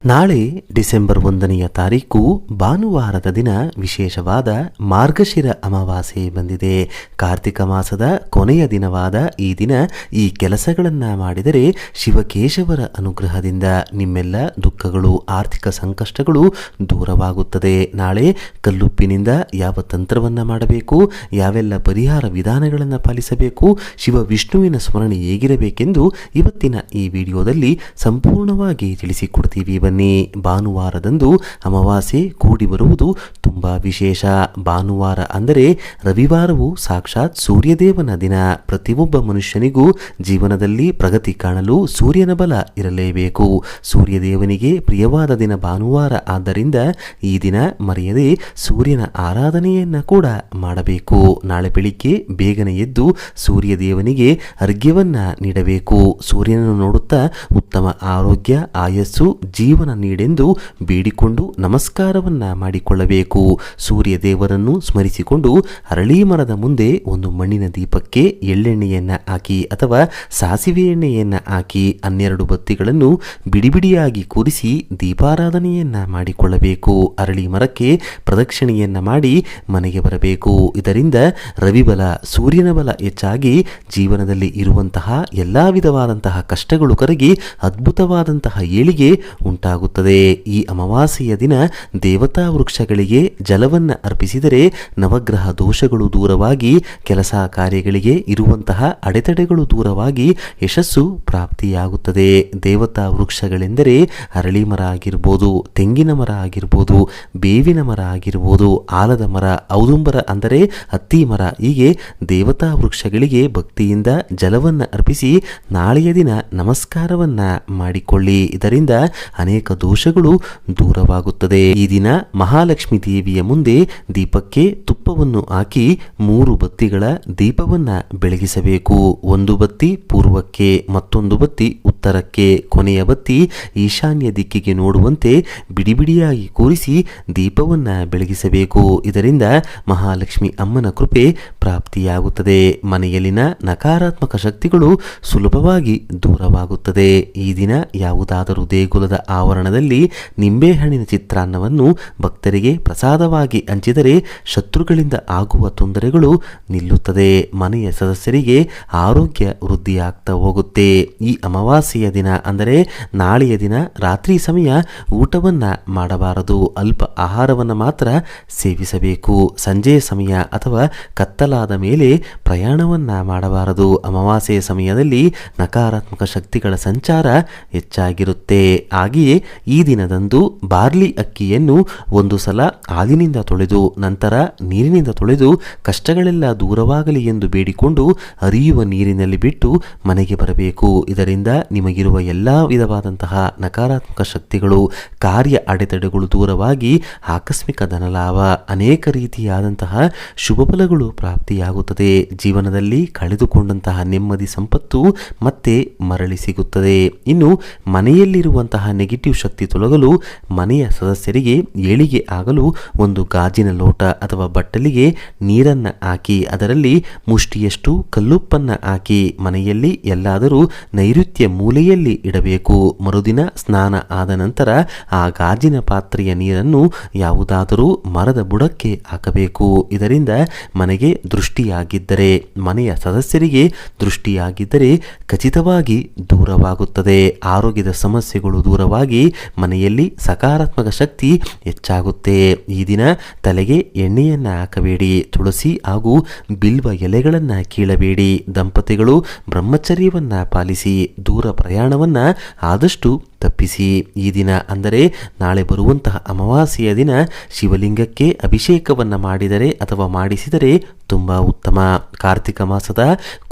ನಾಳೆ ಡಿಸೆಂಬರ್ 1ನೇ ತಾರೀಕು ಭಾನುವಾರದ ದಿನ ವಿಶೇಷವಾದ ಮಾರ್ಗಶಿರ ಅಮಾವಾಸ್ಯೆ ಬಂದಿದೆ. ಕಾರ್ತಿಕ ಮಾಸದ ಕೊನೆಯ ದಿನವಾದ ಈ ದಿನ ಈ ಕೆಲಸಗಳನ್ನು ಮಾಡಿದರೆ ಶಿವಕೇಶವರ ಅನುಗ್ರಹದಿಂದ ನಿಮ್ಮೆಲ್ಲ ದುಃಖಗಳು, ಆರ್ಥಿಕ ಸಂಕಷ್ಟಗಳು ದೂರವಾಗುತ್ತದೆ. ನಾಳೆ ಕಲ್ಲುಪ್ಪಿನಿಂದ ಯಾವ ತಂತ್ರವನ್ನು ಮಾಡಬೇಕು, ಯಾವೆಲ್ಲ ಪರಿಹಾರ ವಿಧಾನಗಳನ್ನು ಪಾಲಿಸಬೇಕು, ಶಿವ ವಿಷ್ಣುವಿನ ಸ್ಮರಣೆ ಹೇಗಿರಬೇಕೆಂದು ಇವತ್ತಿನ ಈ ವಿಡಿಯೋದಲ್ಲಿ ಸಂಪೂರ್ಣವಾಗಿ ತಿಳಿಸಿಕೊಡ್ತೀವಿ. ಬನ್ನಿ. ಭಾನುವಾರದಂದು ಅಮಾವಾಸ್ಯೆ ಕೂಡಿ ಬರುವುದು ತುಂಬಾ ವಿಶೇಷ. ಭಾನುವಾರ ಅಂದರೆ ರವಿವಾರವು ಸಾಕ್ಷಾತ್ ಸೂರ್ಯದೇವನ ದಿನ. ಪ್ರತಿಯೊಬ್ಬ ಮನುಷ್ಯನಿಗೂ ಜೀವನದಲ್ಲಿ ಪ್ರಗತಿ ಕಾಣಲು ಸೂರ್ಯನ ಬಲ ಇರಲೇಬೇಕು. ಸೂರ್ಯದೇವನಿಗೆ ಪ್ರಿಯವಾದ ದಿನ ಭಾನುವಾರ. ಆದ್ದರಿಂದ ಈ ದಿನ ಮರೆಯದೆ ಸೂರ್ಯನ ಆರಾಧನೆಯನ್ನ ಕೂಡ ಮಾಡಬೇಕು. ನಾಳೆ ಬೆಳಿಗ್ಗೆ ಬೇಗನೆ ಎದ್ದು ಸೂರ್ಯದೇವನಿಗೆ ಅರ್ಘ್ಯವನ್ನ ನೀಡಬೇಕು. ಸೂರ್ಯನನ್ನು ನೋಡುತ್ತಾ ಉತ್ತಮ ಆರೋಗ್ಯ, ಆಯಸ್ಸು, ಜೀವನ ನೀಡೆಂದು ಬೇಡಿಕೊಂಡು ನಮಸ್ಕಾರವನ್ನ ಮಾಡಿಕೊಳ್ಳಬೇಕು. ಸೂರ್ಯ ದೇವರನ್ನು ಸ್ಮರಿಸಿಕೊಂಡು ಅರಳಿ ಮರದ ಮುಂದೆ ಒಂದು ಮಣ್ಣಿನ ದೀಪಕ್ಕೆ ಎಳ್ಳೆಣ್ಣೆಯನ್ನ ಹಾಕಿ ಅಥವಾ ಸಾಸಿವೆ ಎಣ್ಣೆಯನ್ನ ಹಾಕಿ 12 ಬತ್ತಿಗಳನ್ನು ಬಿಡಿಬಿಡಿಯಾಗಿ ಕೂರಿಸಿ ದೀಪಾರಾಧನೆಯನ್ನ ಮಾಡಿಕೊಳ್ಳಬೇಕು. ಅರಳಿ ಮರಕ್ಕೆ ಪ್ರದಕ್ಷಿಣೆಯನ್ನ ಮಾಡಿ ಮನೆಗೆ ಬರಬೇಕು. ಇದರಿಂದ ರವಿಬಲ, ಸೂರ್ಯನ ಬಲ ಹೆಚ್ಚಾಗಿ ಜೀವನದಲ್ಲಿ ಇರುವಂತಹ ಎಲ್ಲಾ ವಿಧವಾದಂತಹ ಕಷ್ಟಗಳು ಕರಗಿ ಅದ್ಭುತವಾದಂತಹ ಏಳಿಗೆ ಉಂಟಾಗುತ್ತದೆ. ಈ ಅಮಾವಾಸ್ಯೆಯ ದಿನ ದೇವತಾ ವೃಕ್ಷಗಳಿಗೆ ಜಲವನ್ನು ಅರ್ಪಿಸಿದರೆ ನವಗ್ರಹ ದೋಷಗಳು ದೂರವಾಗಿ ಕೆಲಸ ಕಾರ್ಯಗಳಿಗೆ ಇರುವಂತಹ ಅಡೆತಡೆಗಳು ದೂರವಾಗಿ ಯಶಸ್ಸು ಪ್ರಾಪ್ತಿಯಾಗುತ್ತದೆ. ದೇವತಾ ವೃಕ್ಷಗಳೆಂದರೆ ಅರಳಿ ಮರ ಆಗಿರ್ಬೋದು, ತೆಂಗಿನ ಮರ ಆಗಿರ್ಬೋದು, ಬೇವಿನ ಮರ ಆಗಿರ್ಬೋದು, ಆಲದ ಮರ, ಔದುಂಬರ ಅಂದರೆ ಹತ್ತಿ ಮರ. ಹೀಗೆ ದೇವತಾ ವೃಕ್ಷಗಳಿಗೆ ಭಕ್ತಿಯಿಂದ ಜಲವನ್ನು ಅರ್ಪಿಸಿ ನಾಳೆಯ ದಿನ ನಮಸ್ಕಾರವನ್ನ ಮಾಡಿಕೊಳ್ಳಿ. ಇದರಿಂದ ಅನೇಕ ದೋಷಗಳು ದೂರವಾಗುತ್ತದೆ. ಈ ದಿನ ಮಹಾಲಕ್ಷ್ಮಿ ದೇವಿಯ ಮುಂದೆ ದೀಪಕ್ಕೆ ತುಪ್ಪವನ್ನು ಹಾಕಿ 3 ಬತ್ತಿಗಳ ದೀಪವನ್ನ ಬೆಳಗಿಸಬೇಕು. ಒಂದು ಬತ್ತಿ ಪೂರ್ವಕ್ಕೆ, ಮತ್ತೊಂದು ಬತ್ತಿ ಉತ್ತರಕ್ಕೆ, ಕೊನೆಯ ಬತ್ತಿ ಈಶಾನ್ಯ ದಿಕ್ಕಿಗೆ ನೋಡುವಂತೆ ಬಿಡಿಬಿಡಿಯಾಗಿ ಕೂರಿಸಿ ದೀಪವನ್ನ ಬೆಳಗಿಸಬೇಕು. ಇದರಿಂದ ಮಹಾಲಕ್ಷ್ಮಿ ಅಮ್ಮನ ಕೃಪೆ ಪ್ರಾಪ್ತಿಯಾಗುತ್ತದೆ. ಮನೆಯಲ್ಲಿನ ನಕಾರಾತ್ಮಕ ಶಕ್ತಿಗಳು ಸುಲಭವಾಗಿ ದೂರವಾಗುತ್ತದೆ. ಈ ದಿನ ಯಾವುದಾದರೂ ದೇಗುಲದ ಆವರಣದಲ್ಲಿ ನಿಂಬೆಹಣ್ಣಿನ ಚಿತ್ರಾನ್ನವನ್ನು ಭಕ್ತರಿಗೆ ಪ್ರಸಾದವಾಗಿ ಹಂಚಿದರೆ ಶತ್ರುಗಳಿಂದ ಆಗುವ ತೊಂದರೆಗಳು ನಿಲ್ಲುತ್ತದೆ. ಮನೆಯ ಸದಸ್ಯರಿಗೆ ಆರೋಗ್ಯ ವೃದ್ಧಿಯಾಗ್ತಾ ಹೋಗುತ್ತೆ. ಈ ಅಮಾವಾಸ್ಯೆಯ ದಿನ ಅಂದರೆ ನಾಳೆಯ ದಿನ ರಾತ್ರಿ ಸಮಯ ಊಟವನ್ನ ಮಾಡಬಾರದು. ಅಲ್ಪ ಆಹಾರವನ್ನು ಮಾತ್ರ ಸೇವಿಸಬೇಕು. ಸಂಜೆಯ ಸಮಯ ಅಥವಾ ಕತ್ತಲಾದ ಮೇಲೆ ಪ್ರಯಾಣವನ್ನ ಮಾಡಬಾರದು. ಅಮಾವಾಸ್ಯೆಯ ಸಮಯದಲ್ಲಿ ನಕಾರಾತ್ಮಕ ಶಕ್ತಿಗಳ ಸಂಚಾರ ಹೆಚ್ಚಾಗಿರುತ್ತೆ. ಹಾಗೆಯೇ ಈ ದಿನದಂದು ಬಾರ್ಲಿ ಅಕ್ಕಿಯನ್ನು ಒಂದು ಸಲ ಹಾಲಿನಿಂದ ತೊಳೆದು ನಂತರ ನೀರಿನಿಂದ ತೊಳೆದು ಕಷ್ಟಗಳೆಲ್ಲ ದೂರವಾಗಲಿ ಎಂದು ಬೇಡಿಕೊಂಡು ಹರಿಯುವ ನೀರಿನಲ್ಲಿ ಬಿಟ್ಟು ಮನೆಗೆ ಬರಬೇಕು. ಇದರಿಂದ ನಿಮಗಿರುವ ಎಲ್ಲಾ ವಿಧವಾದಂತಹ ನಕಾರಾತ್ಮಕ ಶಕ್ತಿಗಳು, ಕಾರ್ಯ ಅಡೆತಡೆಗಳು ದೂರವಾಗಿ ಆಕಸ್ಮಿಕ ಧನಲಾಭ, ಅನೇಕ ರೀತಿಯಾದಂತಹ ಶುಭ ಫಲಗಳು ಪ್ರಾಪ್ತಿಯಾಗುತ್ತದೆ. ಜೀವನದಲ್ಲಿ ಕಳೆದುಕೊಂಡಂತಹ ನೆಮ್ಮದಿ, ಸಂಪತ್ತು ಮತ್ತೆ ಮರಳಿ ಸಿಗುತ್ತದೆ. ಇನ್ನು ಮನೆಯಲ್ಲಿರುವಂತಹ ನೆಗೆಟಿವ್ ಶಕ್ತಿ ತೊಲಗಲು, ಮನೆಯ ಸದಸ್ಯರಿಗೆ ಏಳಿಗೆ ಆಗಲು ಒಂದು ಗಾಜಿನ ಲೋಟ ಅಥವಾ ಬಟ್ಟಲಿಗೆ ನೀರನ್ನ ಹಾಕಿ ಅದರಲ್ಲಿ ಮುಷ್ಟಿಯಷ್ಟು ಕಲ್ಲುಪ್ಪನ್ನ ಹಾಕಿ ಮನೆಯಲ್ಲಿ ಎಲ್ಲಾದರೂ ನೈಋತ್ಯ ಮೂಲೆಯಲ್ಲಿ ಇಡಬೇಕು. ಮರುದಿನ ಸ್ನಾನ ಆದ ನಂತರ ಆ ಗಾಜಿನ ಪಾತ್ರೆಯ ನೀರನ್ನು ಯಾವುದಾದರೂ ಮರದ ಬುಡಕ್ಕೆ ಹಾಕಬೇಕು. ಇದರಿಂದ ಮನೆಗೆ ದೃಷ್ಟಿಯಾಗಿದ್ದರೆ, ಮನೆಯ ಸದಸ್ಯರಿಗೆ ದೃಷ್ಟಿಯಾಗಿದ್ದರೆ ಖಚಿತವಾಗಿ ದೂರವಾಗುತ್ತದೆ. ಆರೋಗ್ಯದ ಸಮಸ್ಯೆಗಳು ದೂರವಾಗಿ ಮನೆಯಲ್ಲಿ ಸಕಾರಾತ್ಮಕ ಶಕ್ತಿ ಹೆಚ್ಚಾಗುತ್ತೆ. ಈ ದಿನ ತಲೆಗೆ ಎಣ್ಣೆಯನ್ನ ಹಾಕಬೇಡಿ. ತುಳಸಿ ಹಾಗೂ ಬಿಲ್ವ ಎಲೆಗಳನ್ನ ಕೀಳಬೇಡಿ. ದಂಪತಿಗಳು ಬ್ರಹ್ಮಚರ್ಯವನ್ನ ಪಾಲಿಸಿ. ದೂರ ಪ್ರಯಾಣವನ್ನ ಆದಷ್ಟು ತಪ್ಪಿಸಿ. ಈ ದಿನ ಅಂದರೆ ನಾಳೆ ಬರುವಂತಹ ಅಮಾವಾಸ್ಯೆಯ ದಿನ ಶಿವಲಿಂಗಕ್ಕೆ ಅಭಿಷೇಕವನ್ನ ಮಾಡಿದರೆ ಅಥವಾ ಮಾಡಿಸಿದರೆ ತುಂಬಾ ಉತ್ತಮ. ಕಾರ್ತಿಕ ಮಾಸದ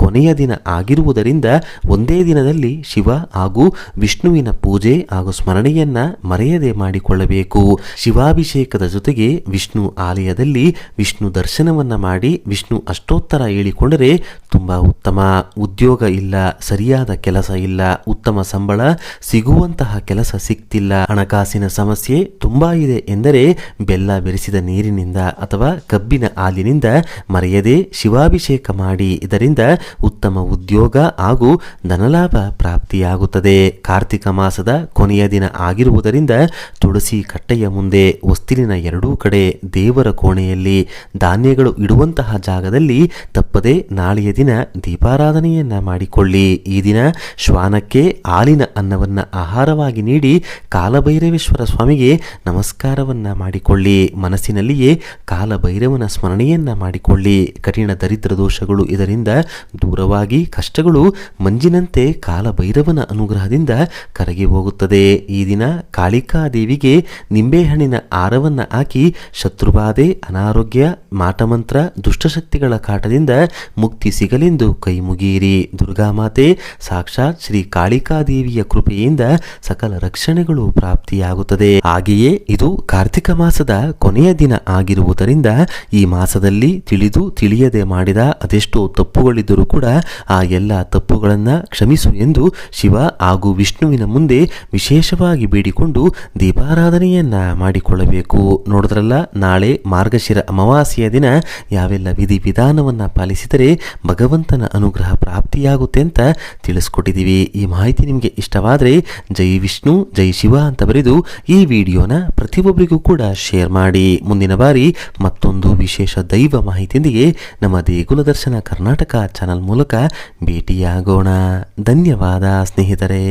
ಕೊನೆಯ ದಿನ ಆಗಿರುವುದರಿಂದ ಒಂದೇ ದಿನದಲ್ಲಿ ಶಿವ ಹಾಗೂ ವಿಷ್ಣುವಿನ ಪೂಜೆ ಹಾಗೂ ಸ್ಮರಣೆಯನ್ನ ಮರೆಯದೆ ಮಾಡಿಕೊಳ್ಳಬೇಕು. ಶಿವಾಭಿಷೇಕದ ಜೊತೆಗೆ ವಿಷ್ಣು ಆಲಯದಲ್ಲಿ ವಿಷ್ಣು ದರ್ಶನವನ್ನ ಮಾಡಿ ವಿಷ್ಣು ಅಷ್ಟೋತ್ತರ ಹೇಳಿಕೊಂಡರೆ ತುಂಬಾ ಉತ್ತಮ. ಉದ್ಯೋಗ ಇಲ್ಲ, ಸರಿಯಾದ ಕೆಲಸ ಇಲ್ಲ, ಉತ್ತಮ ಸಂಬಳ ಸಿಗುವಂತ ಬಯಸುವಂತಹ ಕೆಲಸ ಸಿಗ್ತಿಲ್ಲ, ಹಣಕಾಸಿನ ಸಮಸ್ಯೆ ತುಂಬಾ ಇದೆ ಎಂದರೆ ಬೆಲ್ಲ ಬೆರೆಸಿದ ನೀರಿನಿಂದ ಅಥವಾ ಕಬ್ಬಿನ ಹಾಲಿನಿಂದ ಮರೆಯದೆ ಶಿವಾಭಿಷೇಕ ಮಾಡಿ. ಇದರಿಂದ ಉತ್ತಮ ಉದ್ಯೋಗ ಹಾಗೂ ಧನಲಾಭ ಪ್ರಾಪ್ತಿಯಾಗುತ್ತದೆ. ಕಾರ್ತಿಕ ಮಾಸದ ಕೊನೆಯ ದಿನ ಆಗಿರುವುದರಿಂದ ತುಳಸಿ ಕಟ್ಟೆಯ ಮುಂದೆ, ಹೊಸ್ತಿಲಿನ ಎರಡೂ ಕಡೆ, ದೇವರ ಕೋಣೆಯಲ್ಲಿ, ಧಾನ್ಯಗಳು ಇಡುವಂತಹ ಜಾಗದಲ್ಲಿ ತಪ್ಪದೆ ನಾಳೆಯ ದಿನ ದೀಪಾರಾಧನೆಯನ್ನ ಮಾಡಿಕೊಳ್ಳಿ. ಈ ದಿನ ಶ್ವಾನಕ್ಕೆ ಹಾಲಿನ ಅನ್ನವನ್ನ ಆಹಾರವಾಗಿ ನೀಡಿ ಕಾಲಭೈರವೇಶ್ವರ ಸ್ವಾಮಿಗೆ ನಮಸ್ಕಾರವನ್ನ ಮಾಡಿಕೊಳ್ಳಿ. ಮನಸ್ಸಿನಲ್ಲಿಯೇ ಕಾಲಭೈರವನ ಸ್ಮರಣೆಯನ್ನ ಮಾಡಿಕೊಳ್ಳಿ. ಕಠಿಣ ದರಿದ್ರ ದೋಷಗಳು ಇದರಿಂದ ದೂರವಾಗಿ ಕಷ್ಟಗಳು ಮಂಜಿನಂತೆ ಕಾಲಭೈರವನ ಅನುಗ್ರಹದಿಂದ ಕರಗಿ ಹೋಗುತ್ತದೆ. ಈ ದಿನ ಕಾಳಿಕಾದೇವಿಗೆ ನಿಂಬೆಹಣ್ಣಿನ ಹಾರವನ್ನ ಹಾಕಿ ಶತ್ರುಬಾಧೆ, ಅನಾರೋಗ್ಯ, ಮಾಟಮಂತ್ರ, ದುಷ್ಟಶಕ್ತಿಗಳ ಕಾಟದಿಂದ ಮುಕ್ತಿ ಸಿಗಲೆಂದು ಕೈ ಮುಗಿಯಿರಿ. ದುರ್ಗಾಮಾತೆ ಸಾಕ್ಷಾತ್ ಶ್ರೀ ಕಾಳಿಕಾದೇವಿಯ ಕೃಪೆಯಿಂದ ಸಕಲ ರಕ್ಷಣೆಗಳು ಪ್ರಾಪ್ತಿಯಾಗುತ್ತದೆ. ಹಾಗೆಯೇ ಇದು ಕಾರ್ತಿಕ ಮಾಸದ ಕೊನೆಯ ದಿನ ಆಗಿರುವುದರಿಂದ ಈ ಮಾಸದಲ್ಲಿ ತಿಳಿದು ತಿಳಿಯದೆ ಮಾಡಿದ ಅದೆಷ್ಟೋ ತಪ್ಪುಗಳಿದ್ದರೂ ಕೂಡ ಆ ಎಲ್ಲ ತಪ್ಪುಗಳನ್ನು ಕ್ಷಮಿಸು ಎಂದು ಶಿವ ಹಾಗೂ ವಿಷ್ಣುವಿನ ಮುಂದೆ ವಿಶೇಷವಾಗಿ ಬೇಡಿಕೊಂಡು ದೀಪಾರಾಧನೆಯನ್ನ ಮಾಡಿಕೊಳ್ಳಬೇಕು. ನೋಡಿದ್ರಲ್ಲ, ನಾಳೆ ಮಾರ್ಗಶಿರ ಅಮಾವಾಸ್ಯೆಯ ದಿನ ಯಾವೆಲ್ಲ ವಿಧಿವಿಧಾನವನ್ನ ಪಾಲಿಸಿದರೆ ಭಗವಂತನ ಅನುಗ್ರಹ ಪ್ರಾಪ್ತಿಯಾಗುತ್ತೆ ಅಂತ ತಿಳಿಸ್ಕೊಟ್ಟಿದ್ದೀವಿ. ಈ ಮಾಹಿತಿ ನಿಮಗೆ ಇಷ್ಟವಾದರೆ ಜೈ ವಿಷ್ಣು ಜೈ ಶಿವ ಅಂತ ಬರೆದು ಈ ವಿಡಿಯೋನ ಪ್ರತಿಯೊಬ್ಬರಿಗೂ ಕೂಡ ಶೇರ್ ಮಾಡಿ. ಮುಂದಿನ ಬಾರಿ ಮತ್ತೊಂದು ವಿಶೇಷ ದೈವ ಮಾಹಿತಿಯೊಂದಿಗೆ ನಮ್ಮ ದೇಗುಲ ದರ್ಶನ ಕರ್ನಾಟಕ ಚಾನಲ್ ಮೂಲಕ ಭೇಟಿಯಾಗೋಣ. ಧನ್ಯವಾದ ಸ್ನೇಹಿತರೆ.